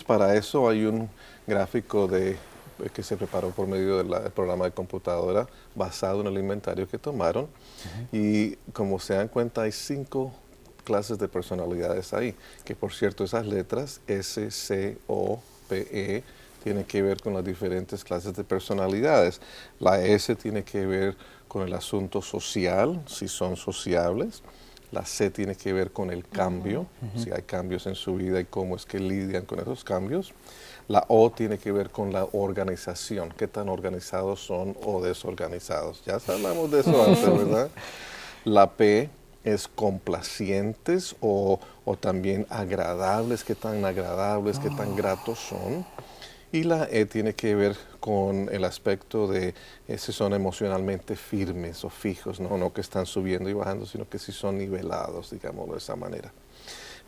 para eso hay un gráfico que se preparó por medio del programa de computadora basado en el inventario que tomaron. Y como se dan cuenta, hay 5 clases de personalidades ahí, que por cierto esas letras S, C, O, P, E tienen que ver con las diferentes clases de personalidades. La S tiene que ver con el asunto social, si son sociables. La C tiene que ver con el cambio, si hay cambios en su vida y cómo es que lidian con esos cambios. La O tiene que ver con la organización, qué tan organizados son o desorganizados. Ya hablamos de eso antes, ¿verdad? La P es complacientes o también agradables, qué tan agradables, qué tan gratos son. Y la E tiene que ver con el aspecto de si son emocionalmente firmes o fijos, no que están subiendo y bajando, sino que sí son nivelados, digámoslo de esa manera.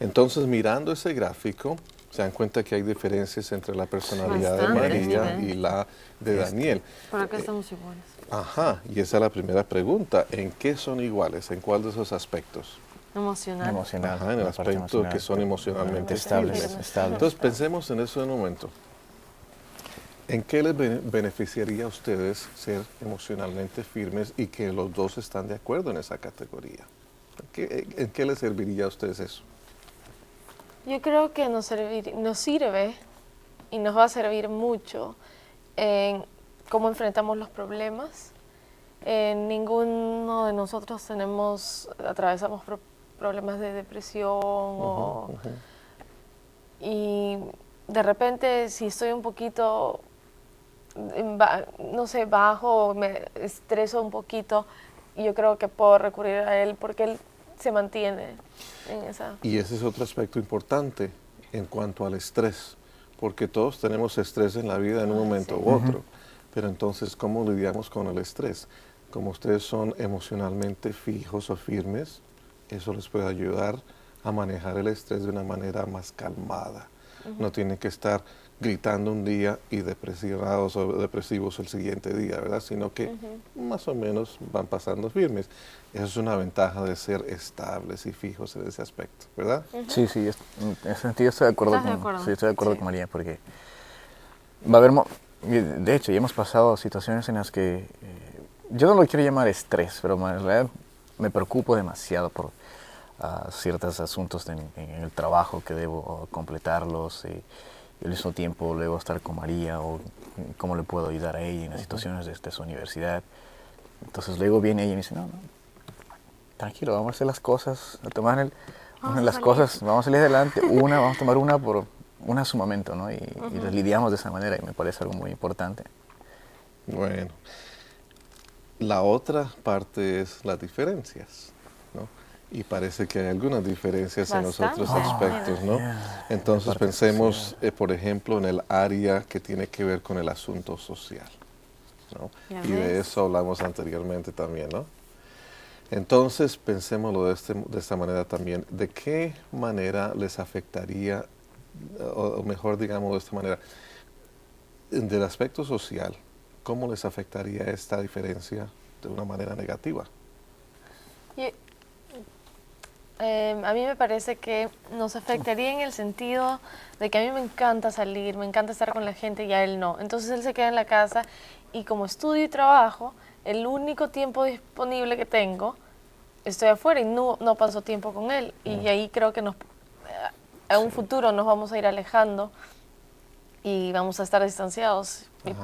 Entonces, mirando ese gráfico, se dan cuenta que hay diferencias entre la personalidad de María y la de Daniel. Por acá estamos iguales. Ajá, y esa es la primera pregunta. ¿En qué son iguales? ¿En cuál de esos aspectos? Emocional. Emocional. Ajá, en el aspecto que son emocionalmente estables. Entonces, pensemos en eso en un momento. ¿En qué les beneficiaría a ustedes ser emocionalmente firmes y que los dos están de acuerdo en esa categoría? ¿En qué les serviría a ustedes eso? Yo creo que nos sirve y nos va a servir mucho en cómo enfrentamos los problemas. Ninguno de nosotros atravesamos problemas de depresión y de repente si estoy un poquito no sé, bajo o me estreso un poquito, yo creo que puedo recurrir a él porque él se mantiene en esa. Y ese es otro aspecto importante en cuanto al estrés, porque todos tenemos estrés en la vida en un momento u otro, pero entonces, ¿cómo lidiamos con el estrés? Como ustedes son emocionalmente fijos o firmes, eso les puede ayudar a manejar el estrés de una manera más calmada. No tienen que estar gritando un día y depresivos o depresivos el siguiente día, ¿verdad? Sino que más o menos van pasando firmes. Eso es una ventaja de ser estables y fijos en ese aspecto, ¿verdad? Sí, en ese sentido estoy de acuerdo con María, porque va a haber, de hecho, ya hemos pasado situaciones en las que yo no lo quiero llamar estrés, pero en realidad me preocupo demasiado por ciertos asuntos en el trabajo que debo completarlos y al mismo tiempo luego estar con María o cómo le puedo ayudar a ella en las situaciones de su universidad. Entonces luego viene ella y me dice, no, tranquilo, vamos a hacer las cosas, vamos a salir adelante, vamos a tomar una a su momento, ¿no? Y lidiamos de esa manera y me parece algo muy importante. Bueno, la otra parte es las diferencias, ¿no? Y parece que hay algunas diferencias en los otros aspectos, ¿no? Entonces pensemos, por ejemplo, en el área que tiene que ver con el asunto social, ¿no? Y de eso hablamos anteriormente también, ¿no? Entonces pensémoslo de esta manera también. ¿De qué manera les afectaría, o mejor digamos de esta manera, del aspecto social, cómo les afectaría esta diferencia de una manera negativa? A mí me parece que nos afectaría en el sentido de que a mí me encanta salir, me encanta estar con la gente y a él no. Entonces él se queda en la casa y como estudio y trabajo, el único tiempo disponible que tengo, estoy afuera y no paso tiempo con él. Y ahí creo que a un futuro nos vamos a ir alejando y vamos a estar distanciados. Y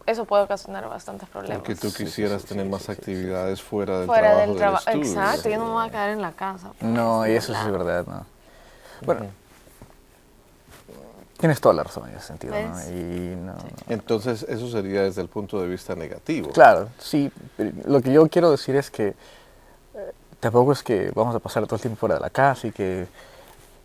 eso puede ocasionar bastantes problemas. Porque tú quisieras tener más actividades fuera del trabajo. Exacto, yo no me voy a quedar en la casa. No, y eso sí es verdad, ¿no? Bueno, tienes toda la razón en ese sentido, ¿no? Entonces, eso sería desde el punto de vista negativo. Claro, sí. Lo que yo quiero decir es que tampoco es que vamos a pasar todo el tiempo fuera de la casa y que...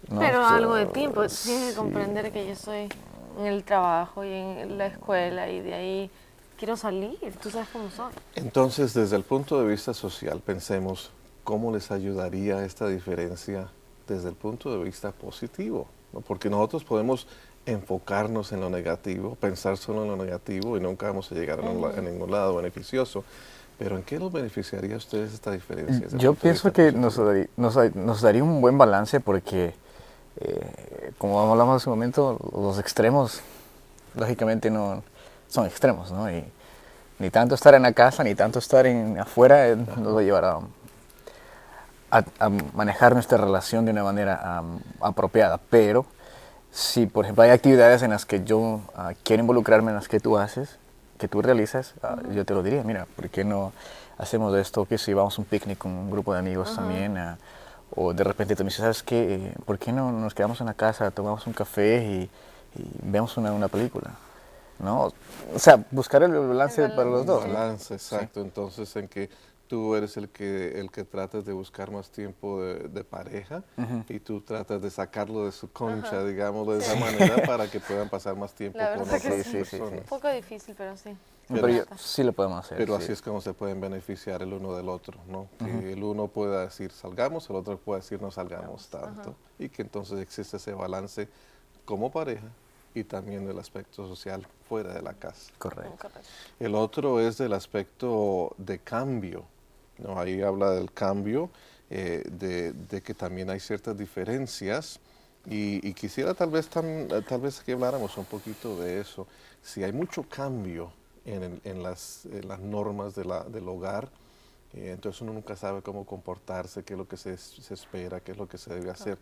¿no? Pero algo de tiempo, tienes que comprender que yo estoy en el trabajo y en la escuela y de ahí quiero salir, tú sabes cómo soy. Entonces, desde el punto de vista social, pensemos cómo les ayudaría esta diferencia desde el punto de vista positivo, ¿no? Porque nosotros podemos enfocarnos en lo negativo, pensar solo en lo negativo y nunca vamos a llegar a ningún lado beneficioso. Pero ¿en qué nos beneficiaría a ustedes esta diferencia? Yo pienso que nos daría un buen balance porque como hablamos hace un momento, los extremos, lógicamente no son extremos, ¿no? Y ni tanto estar en la casa, ni tanto estar afuera nos va a llevar a manejar nuestra relación de una manera apropiada. Pero si, por ejemplo, hay actividades en las que yo quiero involucrarme, en las que tú haces, que tú realizas, yo te lo diría, mira, ¿por qué no hacemos esto? Que si vamos a un picnic con un grupo de amigos también, o de repente tú me dices, ¿sabes qué? ¿Por qué no nos quedamos en la casa, tomamos un café y vemos una película? ¿No? O sea, buscar el balance para los dos. El balance, exacto. Sí. Entonces, en que tú eres el que tratas de buscar más tiempo de pareja y tú tratas de sacarlo de su concha, digamos, de esa manera para que puedan pasar más tiempo con otras personas. Sí. Un poco difícil, pero sí. Pero sí lo podemos hacer. Pero así es como se pueden beneficiar el uno del otro, ¿no? Que el uno pueda decir salgamos, el otro pueda decir no salgamos tanto. Y que entonces existe ese balance como pareja y también del aspecto social fuera de la casa. Correcto. El otro es del aspecto de cambio, ¿no? Ahí habla del cambio, de que también hay ciertas diferencias y quisiera tal vez que habláramos un poquito de eso. Si hay mucho cambio en las normas del hogar, entonces uno nunca sabe cómo comportarse, qué es lo que se espera, qué es lo que se debe hacer.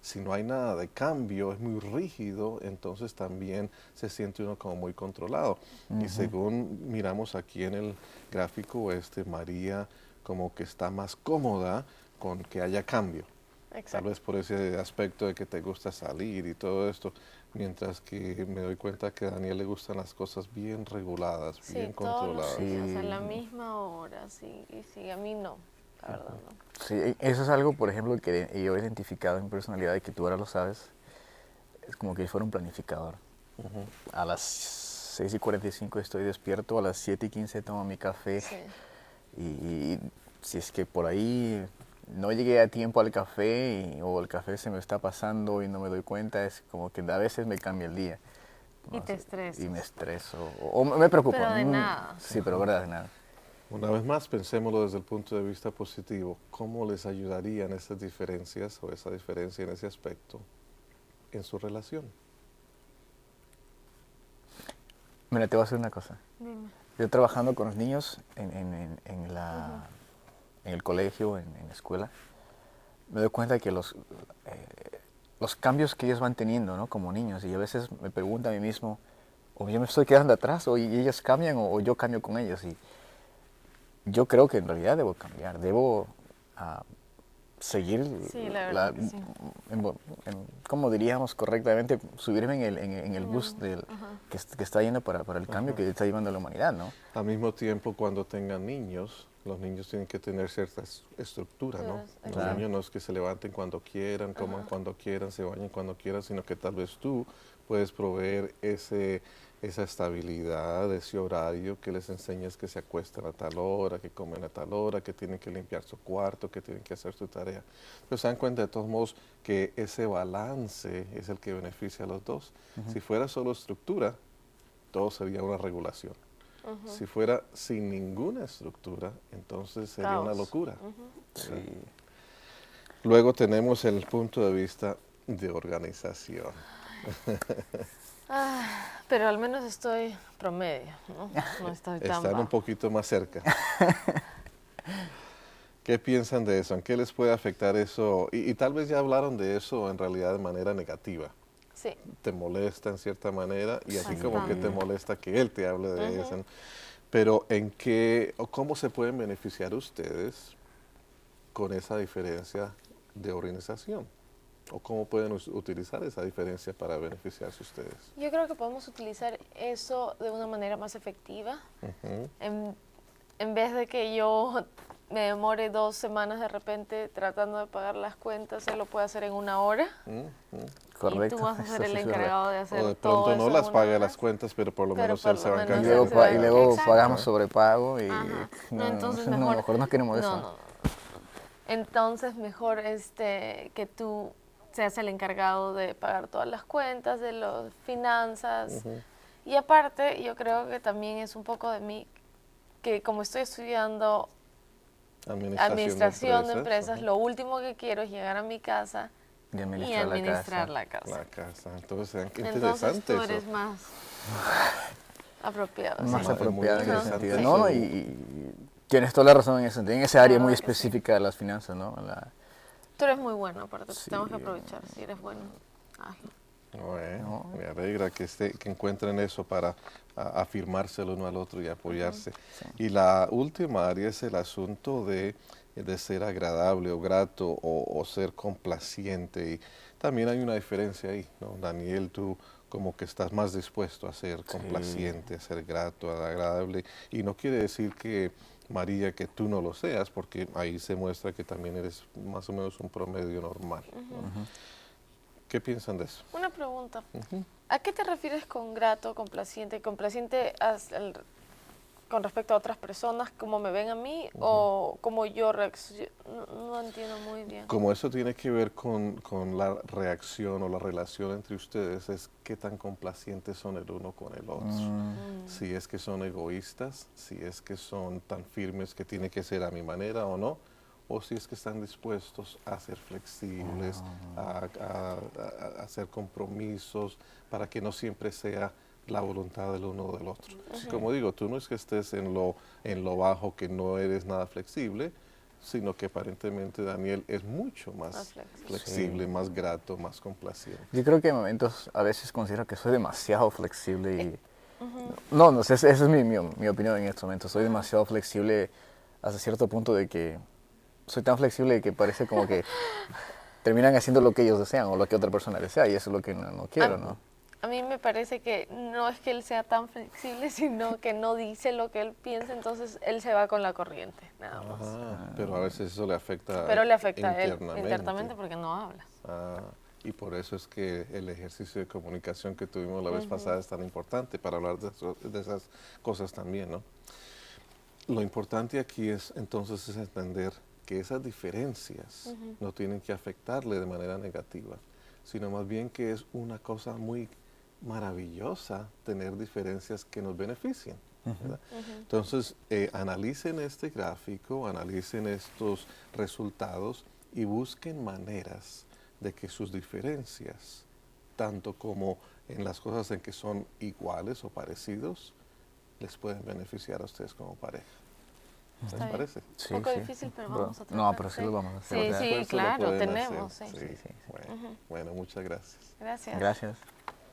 Si no hay nada de cambio, es muy rígido, entonces también se siente uno como muy controlado. Y según miramos aquí en el gráfico, María como que está más cómoda con que haya cambio. Exacto. Tal vez por ese aspecto de que te gusta salir y todo esto, mientras que me doy cuenta que a Daniel le gustan las cosas bien reguladas, bien controladas. Sí, o sea, a la misma hora, sí, y sí, a mí no, la verdad no. Sí, eso es algo, por ejemplo, que yo he identificado en personalidad y que tú ahora lo sabes, es como que yo fuera un planificador. A las 6:45 estoy despierto, a las 7:15 tomo mi café y si es que por ahí no llegué a tiempo al café o el café se me está pasando y no me doy cuenta, es como que a veces me cambia el día. Y te estresas. Y me estreso, o me preocupo. Pero de nada. Sí, pero verdad, de nada. Una vez más, pensémoslo desde el punto de vista positivo. ¿Cómo les ayudarían esas diferencias o esa diferencia en ese aspecto en su relación? Mira, te voy a decir una cosa. Dime. Yo trabajando con los niños en el colegio, en la escuela, me doy cuenta que los cambios que ellos van teniendo, ¿no? Como niños, y a veces me pregunto a mí mismo, o yo me estoy quedando atrás, o ellos cambian, o yo cambio con ellos. Y yo creo que en realidad debo cambiar, debo seguir, sí, la verdad que sí. ¿Cómo diríamos correctamente? Subirme en el bus que está yendo para el cambio que está llevando la humanidad, ¿no? Al mismo tiempo, cuando tengan niños, los niños tienen que tener cierta estructura, ¿no? Los niños no es que se levanten cuando quieran, coman cuando quieran, se bañen cuando quieran, sino que tal vez tú puedes proveer esa estabilidad, ese horario, que les enseñes que se acuestan a tal hora, que comen a tal hora, que tienen que limpiar su cuarto, que tienen que hacer su tarea. Pero se dan cuenta de todos modos que ese balance es el que beneficia a los dos. Si fuera solo estructura, todo sería una regulación. Si fuera sin ninguna estructura, entonces sería una locura. Sí. Luego tenemos el punto de vista de organización. Pero al menos estoy promedio, ¿no? No estoy tan Están un poquito más cerca. ¿Qué piensan de eso? ¿En qué les puede afectar eso? Y tal vez ya hablaron de eso en realidad de manera negativa. Sí. Te molesta en cierta manera y así como que te molesta que él te hable de eso. Pero ¿en qué o cómo se pueden beneficiar ustedes con esa diferencia de organización? ¿O cómo pueden utilizar esa diferencia para beneficiarse ustedes? Yo creo que podemos utilizar eso de una manera más efectiva. En vez de que yo me demore 2 semanas de repente tratando de pagar las cuentas, él lo puede hacer en 1 hora. Correcto. Y tú vas a ser el encargado de hacer todo. O de pronto no las pague las cuentas, pero por lo menos él se va a encargar. Y luego pagamos sobrepago y entonces mejor no queremos eso. No. Entonces mejor que tú seas el encargado de pagar todas las cuentas, de las finanzas. Y aparte, yo creo que también es un poco de mí, que como estoy estudiando administración de empresas, lo último que quiero es llegar a mi casa Y y administrar la casa. La casa. Entonces, qué Entonces interesante tú eres eso. más apropiado. Más sí. apropiada en ese interesante sentido. eso. No, y tienes toda la razón en ese sentido, en esa área La muy verdad que específica de las finanzas, ¿no? Tú eres muy bueno, aparte, Sí. tenemos que aprovechar si eres bueno. Ay. Bueno, me alegra que encuentren eso para afirmarse el uno al otro y apoyarse. Y la última área es el asunto de ser agradable o grato o ser complaciente. Y también hay una diferencia ahí, ¿no? Daniel, tú como que estás más dispuesto a ser complaciente, a ser grato, agradable. Y no quiere decir que, María, que tú no lo seas, porque ahí se muestra que también eres más o menos un promedio normal, ¿no? ¿Qué piensan de eso? Una pregunta. ¿A qué te refieres con grato, complaciente? ¿Complaciente con respecto a otras personas, como me ven a mí, o como yo reacciono? No entiendo muy bien. Como eso tiene que ver con la reacción o la relación entre ustedes, es qué tan complacientes son el uno con el otro. Si es que son egoístas, si es que son tan firmes que tiene que ser a mi manera o no, o si es que están dispuestos a ser flexibles, a hacer compromisos, para que no siempre sea la voluntad del uno o del otro. Como digo, tú no es que estés en lo bajo, que no eres nada flexible, sino que aparentemente Daniel es mucho más flexible, más grato, más complaciente. Yo creo que en momentos a veces considero que soy demasiado flexible y... No, esa es mi opinión en estos momentos. Soy demasiado flexible hasta cierto punto de que soy tan flexible que parece como que terminan haciendo lo que ellos desean o lo que otra persona desea, y eso es lo que no quiero, ¿no? A mí me parece que no es que él sea tan flexible, sino que no dice lo que él piensa, entonces él se va con la corriente, nada más. Pero a veces eso le afecta Pero le afecta a él internamente porque no habla. Y por eso es que el ejercicio de comunicación que tuvimos la vez pasada es tan importante para hablar de esas cosas también, ¿no? Lo importante aquí es entonces es entender que esas diferencias no tienen que afectarle de manera negativa, sino más bien que es una cosa muy maravillosa tener diferencias que nos beneficien, ¿verdad? Entonces, analicen este gráfico, analicen estos resultados y busquen maneras de que sus diferencias, tanto como en las cosas en que son iguales o parecidos, les pueden beneficiar a ustedes como pareja. ¿Les parece? Sí, un poco difícil, pero vamos a tratar. No, pero sí lo vamos a hacer. Sí, claro, tenemos. Bueno, muchas gracias. Gracias. Gracias.